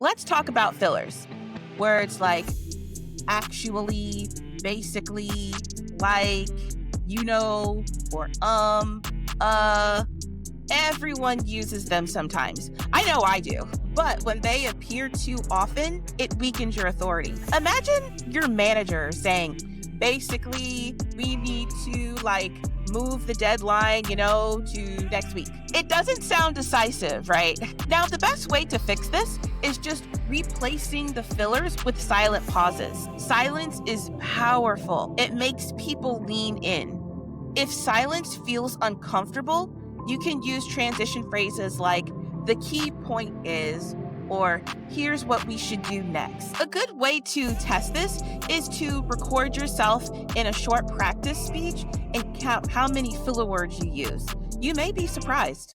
Let's talk about fillers. Words like actually, basically, like, you know, or everyone uses them sometimes. I know I do. But when they appear too often, it weakens your authority. Imagine your manager saying, basically, we need to move the deadline, to next week. It doesn't sound decisive, right? Now, the best way to fix this is just replacing the fillers with silent pauses. Silence is powerful. It makes people lean in. If silence feels uncomfortable, you can use transition phrases like, the key point is, or here's what we should do next. A good way to test this is to record yourself in a short practice speech and count how many filler words you use. You may be surprised.